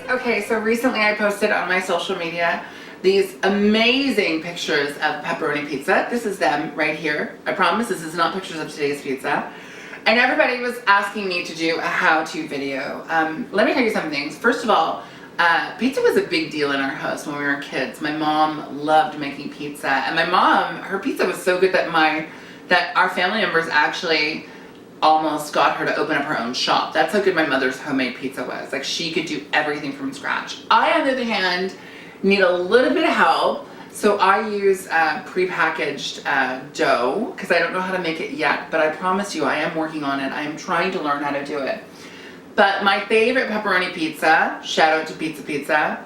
Okay, so recently I posted on my social media these amazing pictures of pepperoni pizza. This is them right here. I promise this is not pictures of today's pizza. And everybody was asking me to do a how-to video. Let me tell you some things. First of all, pizza was a big deal in our house when we were kids. My mom loved making pizza, and my mom, her pizza was so good that our family members actually almost got her to open up her own shop. That's how good my mother's homemade pizza was. Like, she could do everything from scratch. I, on the other hand, need a little bit of help. So I use prepackaged dough because I don't know how to make it yet, but I promise you I am working on it. I am trying to learn how to do it. But my favorite pepperoni pizza, shout out to Pizza,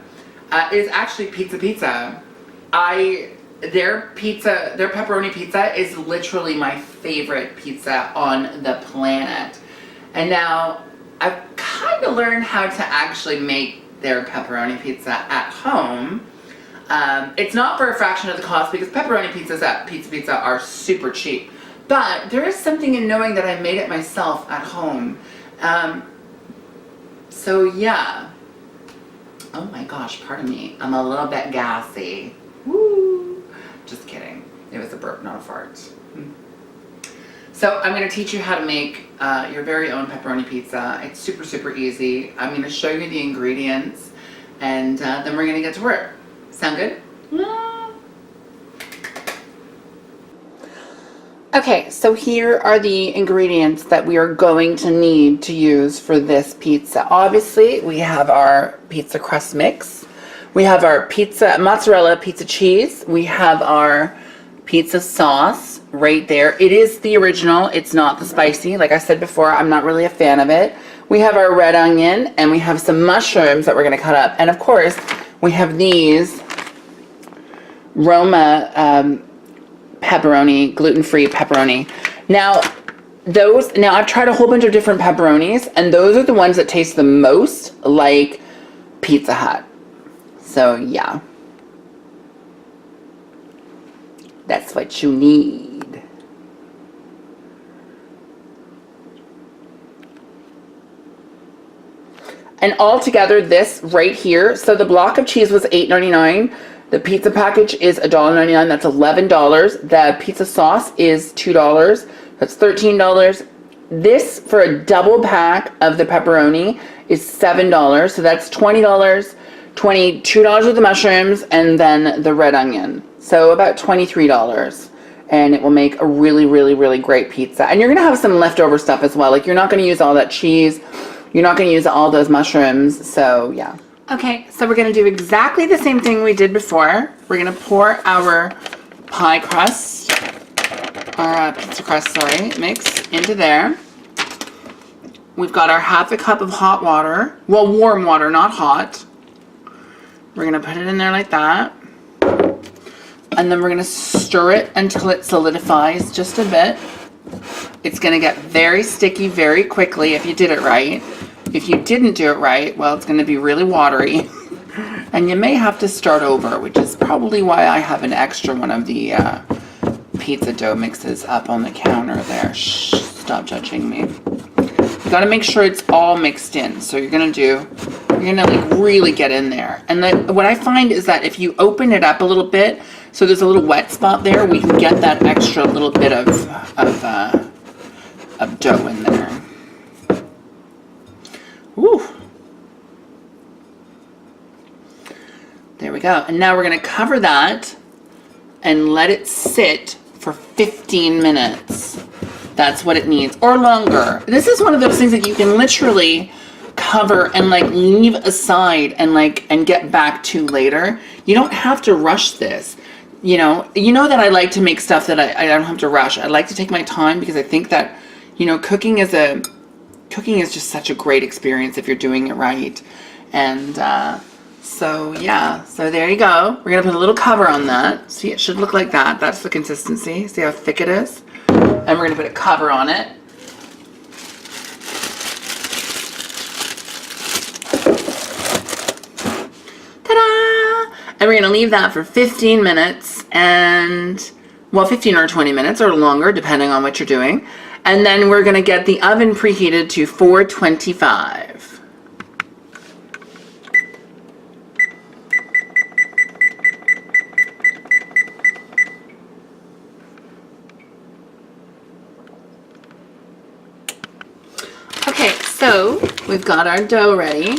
is actually Pizza. Their pepperoni pizza is literally my favorite pizza on the planet. And now I've kind of learned how to actually make their pepperoni pizza at home. It's not for a fraction of the cost because pepperoni pizzas at Pizza are super cheap. But there is something in knowing that I made it myself at home. So yeah. Oh my gosh, pardon me. I'm a little bit gassy. Woo. Just kidding. It was a burp, not a fart. So I'm going to teach you how to make your very own pepperoni pizza. It's super, super easy. I'm going to show you the ingredients, and then we're going to get to work. Sound good? Okay, so here are the ingredients that we are going to need to use for this pizza. Obviously, we have our pizza crust mix. We have our mozzarella pizza cheese. We have our pizza sauce right there. It is the original. It's not the spicy. Like I said before, I'm not really a fan of it. We have our red onion, and we have some mushrooms that we're going to cut up. And of course, we have these Roma pepperoni, gluten-free pepperoni. Now I've tried a whole bunch of different pepperonis, and those are the ones that taste the most like Pizza Hut. So yeah, that's what you need. And all together, this right here, so the block of cheese was $8.99. The pizza package is $1.99. That's $11. The pizza sauce is $2. That's $13. This, for a double pack of the pepperoni, is $7. So that's $20. $22 with the mushrooms, and then the red onion. So about $23. And it will make a really, really, really great pizza. And you're going to have some leftover stuff as well. Like, you're not going to use all that cheese. You're not going to use all those mushrooms. So, yeah. Okay, so we're going to do exactly the same thing we did before. We're going to pour our pie crust, our pizza crust, mix into there. We've got our half a cup of hot water. Well, warm water, not hot. We're going to put it in there like that. And then we're going to stir it until it solidifies just a bit. It's going to get very sticky very quickly if you did it right. If you didn't do it right, well, it's going to be really watery. And you may have to start over, which is probably why I have an extra one of the pizza dough mixes up on the counter there. Shh, stop judging me. You got to make sure it's all mixed in. So you're going to like really get in there. And then what I find is that if you open it up a little bit, so there's a little wet spot there, we can get that extra little bit of dough in there. Woo. There we go. And now we're going to cover that and let it sit for 15 minutes. That's what it needs, or longer. This is one of those things that you can literally cover and like leave aside and get back to later. You don't have to rush this. You know that I like to make stuff that I don't have to rush. I like to take my time because I think that, cooking is just such a great experience if you're doing it right. And so yeah, so there you go. We're gonna put a little cover on that. See, it should look like that. That's the consistency. See how thick it is? And we're gonna put a cover on it. Ta-da! And we're gonna leave that for 15 minutes and, well, 15 or 20 minutes or longer, depending on what you're doing. And then we're gonna get the oven preheated to 425. So we've got our dough ready.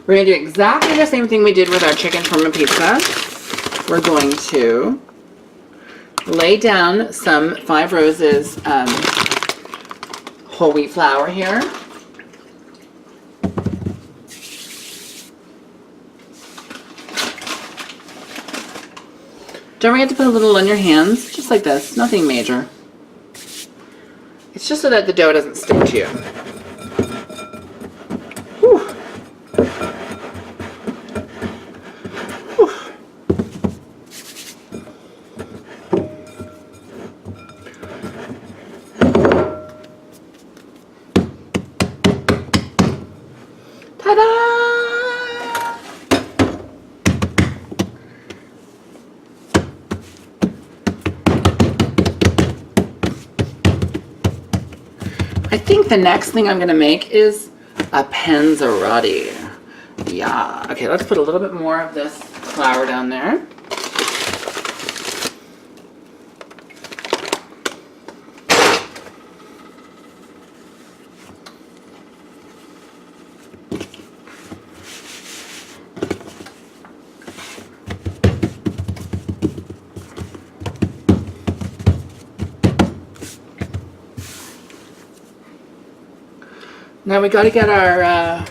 We're going to do exactly the same thing we did with our chicken parma pizza. We're going to lay down some 5 Roses whole wheat flour here. Don't forget to put a little on your hands, just like this, nothing major. It's just so that the dough doesn't stick to you. Whew. Whew. Ta-da! I think the next thing I'm going to make is a panzerotti. Yeah. Okay, let's put a little bit more of this flour down there. Now we got to get our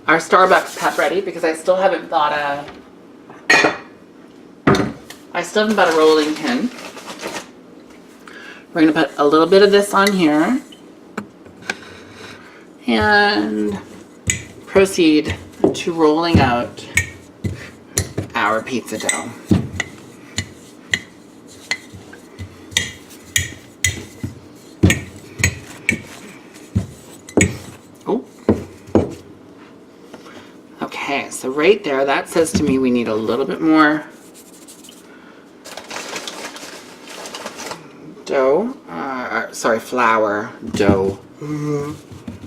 Starbucks cup ready because I still haven't bought a rolling pin. We're going to put a little bit of this on here and proceed to rolling out our pizza dough. Okay, so right there, that says to me we need a little bit more dough. Sorry, flour, dough.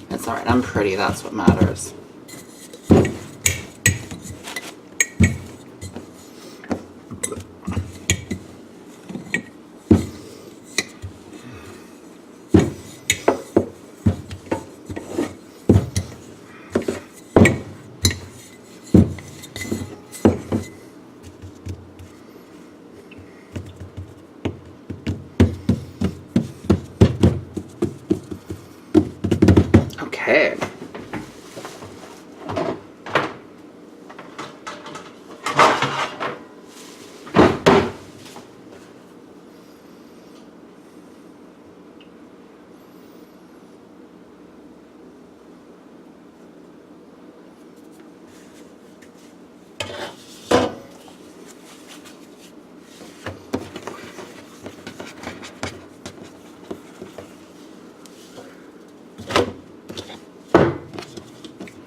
That's all right, I'm pretty, that's what matters. Okay.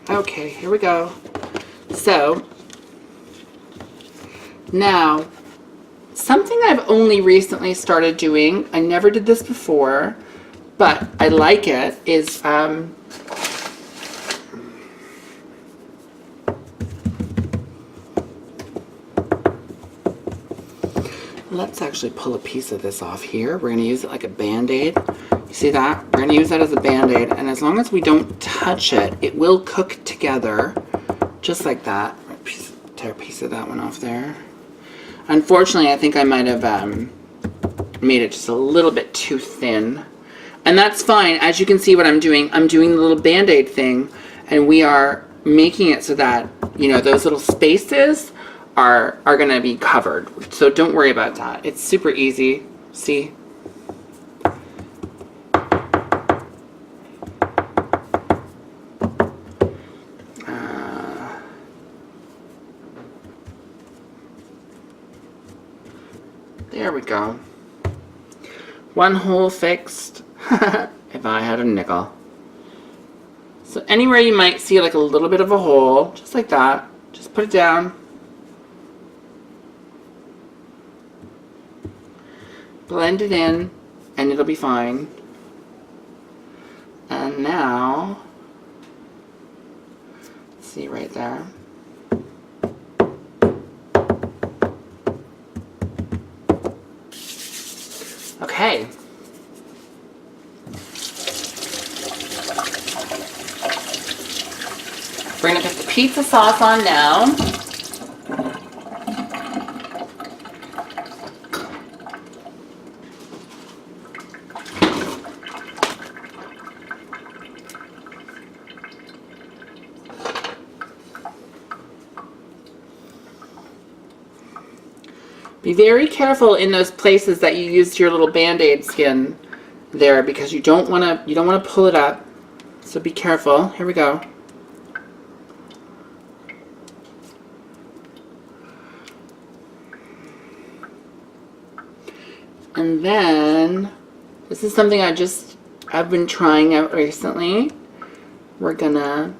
Okay, here we go. So, now, something I've only recently started doing, I never did this before, but I like it, is, let's actually pull a piece of this off here. We're going to use it like a Band-Aid. You see that? We're going to use that as a Band-Aid, and as long as we don't touch it, it will cook together, just like that. Tear a piece of that one off there. Unfortunately, I think I might have made it just a little bit too thin. And that's fine. As you can see what I'm doing the little Band-Aid thing, and we are making it so that, you know, those little spaces are going to be covered. So don't worry about that. It's super easy. See? There we go. One hole fixed. If I had a nickel. So anywhere you might see like a little bit of a hole, just like that, just put it down. Blend it in, and it'll be fine. And now, see right there. Okay. pizza sauce on now. Be very careful in those places that you used your little Band-Aid skin there, because you don't want to pull it up. So be careful. Here we go. And then this is something I've been trying out recently. We're gonna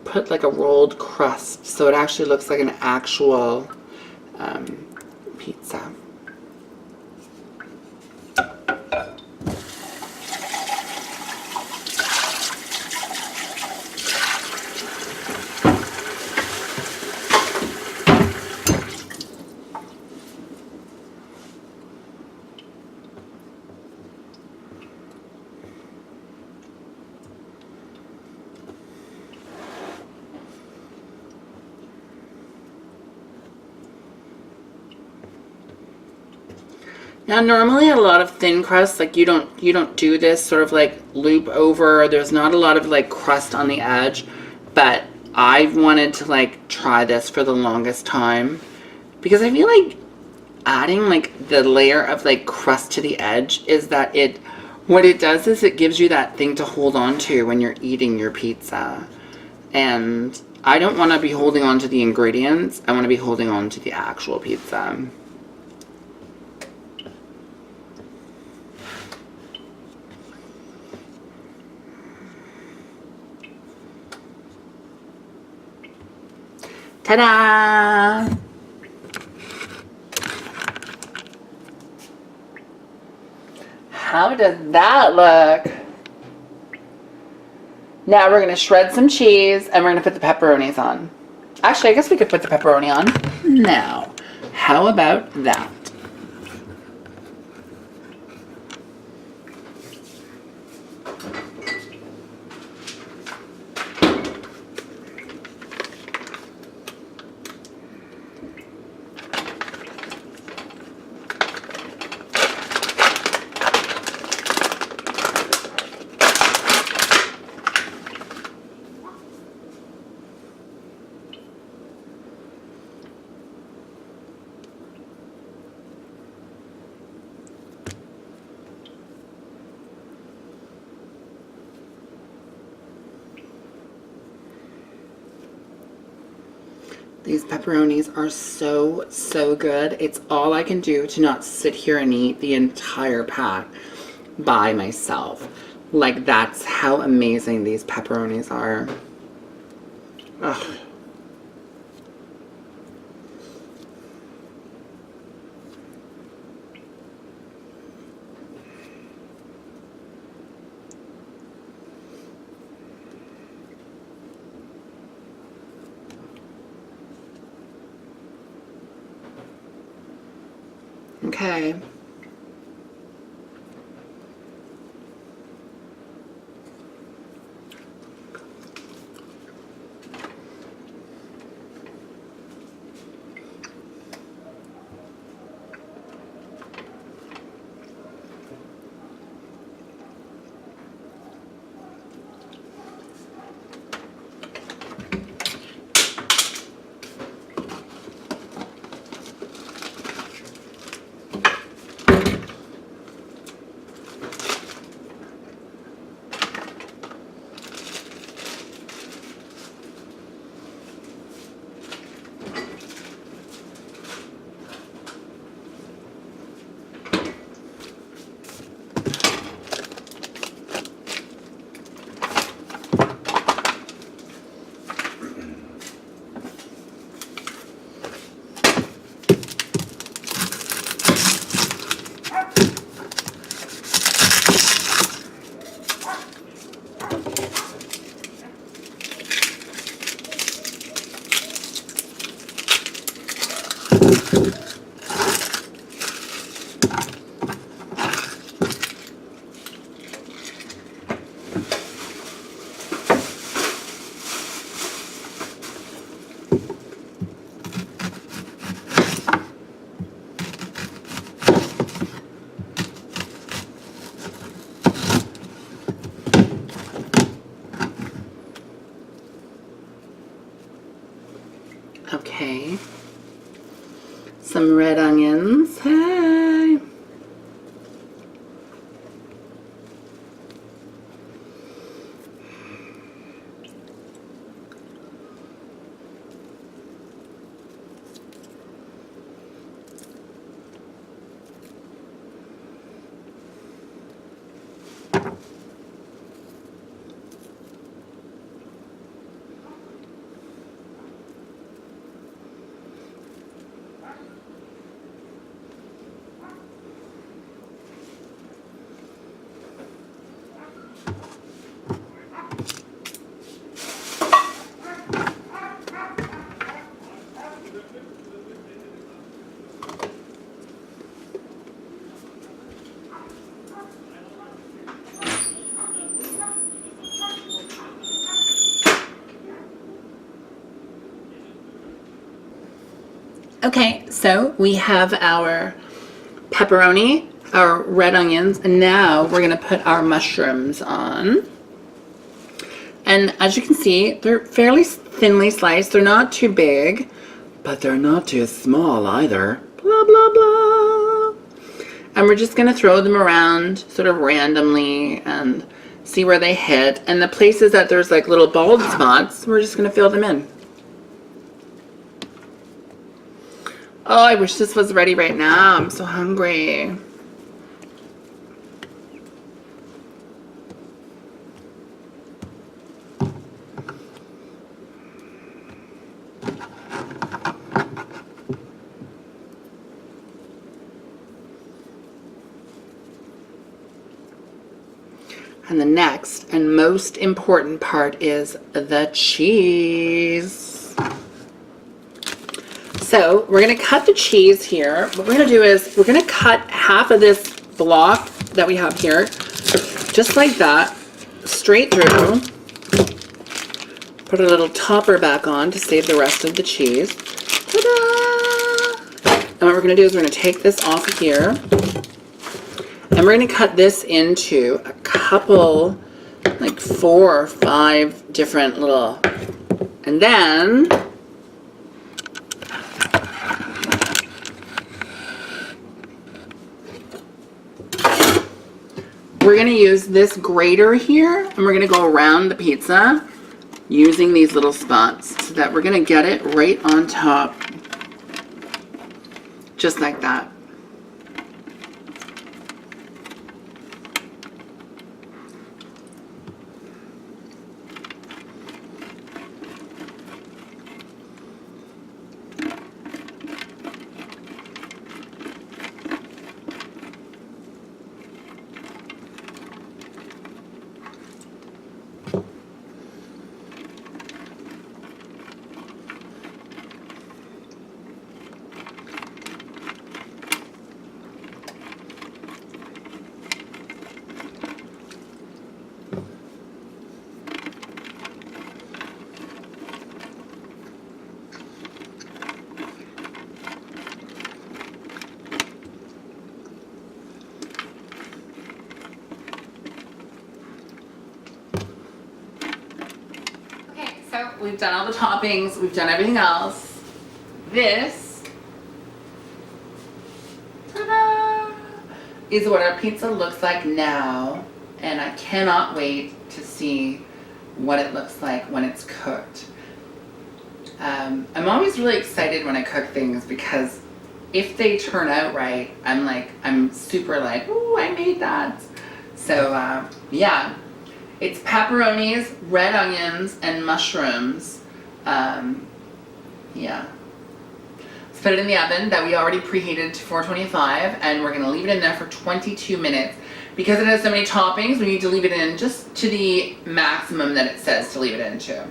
put like a rolled crust so it actually looks like an actual pizza. Now, normally a lot of thin crust, like you don't do this sort of like loop over. There's not a lot of like crust on the edge, but I've wanted to like try this for the longest time because I feel like adding like the layer of like crust to the edge is that what it does is it gives you that thing to hold on to when you're eating your pizza. And I don't want to be holding on to the ingredients. I want to be holding on to the actual pizza. Ta-da! How does that look? Now we're going to shred some cheese and we're going to put the pepperonis on. Actually, I guess we could put the pepperoni on now. How about that? These pepperonis are so, so good. It's all I can do to not sit here and eat the entire pack by myself. Like, that's how amazing these pepperonis are. Ugh. Okay. some red onions. Hey. Okay, so we have our pepperoni, our red onions, and now we're gonna put our mushrooms on. And as you can see, they're fairly thinly sliced. They're not too big, but they're not too small either. Blah, blah, blah. And we're just gonna throw them around sort of randomly and see where they hit. And the places that there's like little bald spots, we're just gonna fill them in. Oh, I wish this was ready right now. I'm so hungry. And the next and most important part is the cheese. So we're going to cut the cheese here. What we're going to do is we're going to cut half of this block that we have here, just like that, straight through. Put a little topper back on to save the rest of the cheese. Ta-da! And what we're going to do is we're going to take this off of here. And we're going to cut this into a couple, like 4 or 5 different little, and then we're going to use this grater here, and we're going to go around the pizza using these little spots so that we're going to get it right on top, just like that. We've done all the toppings, we've done everything else. This, ta-da, is what our pizza looks like now, and I cannot wait to see what it looks like when it's cooked. I'm always really excited when I cook things because if they turn out right, I'm super like, ooh, I made that. So yeah. It's pepperonis, red onions, and mushrooms. Yeah. Let's put it in the oven that we already preheated to 425, and we're gonna leave it in there for 22 minutes. Because it has so many toppings, we need to leave it in just to the maximum that it says to leave it into.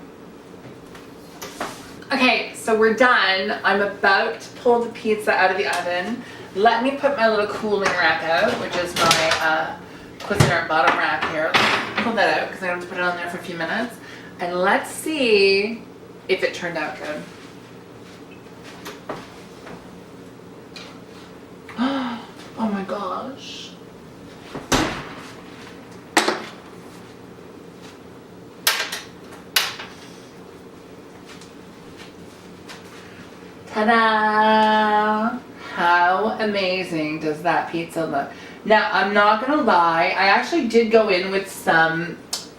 Okay, so we're done. I'm about to pull the pizza out of the oven. Let me put my little cooling rack out, which is my Cuisinart bottom rack here. Pull that out because I have to put it on there for a few minutes, and let's see if it turned out good. Oh my gosh. Ta-da! amazing does that pizza look? Now, I'm not gonna lie, I actually did go in with some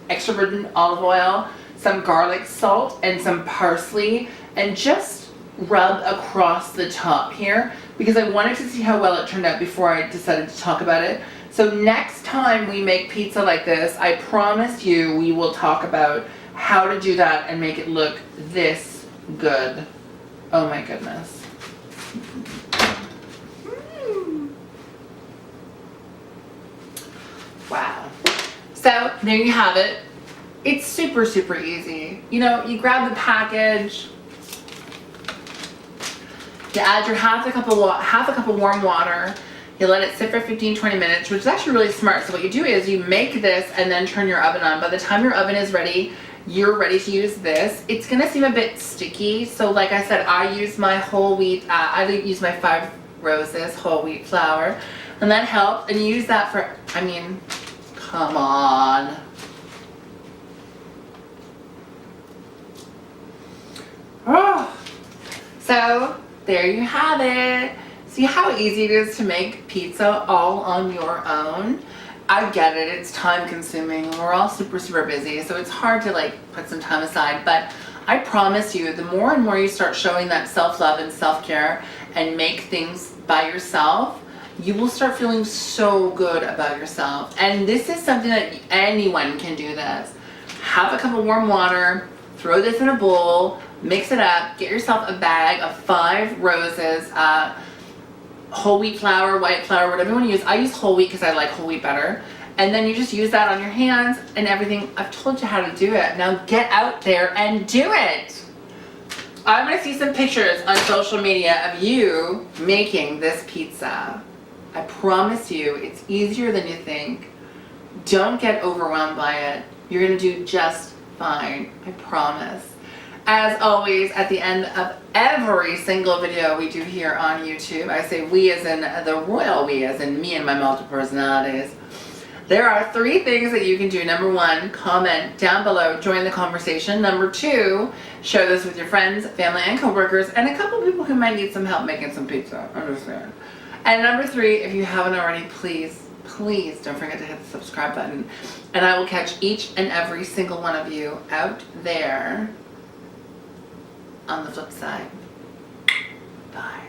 extra virgin olive oil, some garlic salt, and some parsley, and just rub across the top here because I wanted to see how well it turned out before I decided to talk about it. So next time we make pizza like this, I promise you we will talk about how to do that and make it look this good. Oh my goodness. Wow. So there you have it. It's super, super easy. You know, you grab the package, you add your half a cup of warm water, you let it sit for 15-20 minutes, which is actually really smart. So what you do is you make this and then turn your oven on. By the time your oven is ready, you're ready to use this. It's gonna seem a bit sticky. So like I said, I use my whole wheat, I use my 5 Roses whole wheat flour, and that helps. And you use that for, I mean, come on. Oh. So there you have it. See how easy it is to make pizza all on your own? I get it, it's time consuming. We're all super, super busy, so it's hard to like put some time aside, but I promise you, the more and more you start showing that self-love and self-care and make things by yourself, you will start feeling so good about yourself. And this is something that anyone can do this. Have a cup of warm water, throw this in a bowl, mix it up, get yourself a bag of 5 Roses, whole wheat flour, white flour, whatever you want to use. I use whole wheat because I like whole wheat better. And then you just use that on your hands and everything. I've told you how to do it. Now get out there and do it. I'm going to see some pictures on social media of you making this pizza. I promise you, it's easier than you think. Don't get overwhelmed by it. You're going to do just fine. I promise. As always, at the end of every single video we do here on YouTube, I say we as in the royal we, as in me and my multiple personalities. There are 3 things that you can do. Number 1, comment down below, join the conversation. Number 2, share this with your friends, family, and coworkers, and a couple people who might need some help making some pizza. Understand? And number 3, if you haven't already, please don't forget to hit the subscribe button. And I will catch each and every single one of you out there on the flip side. Bye.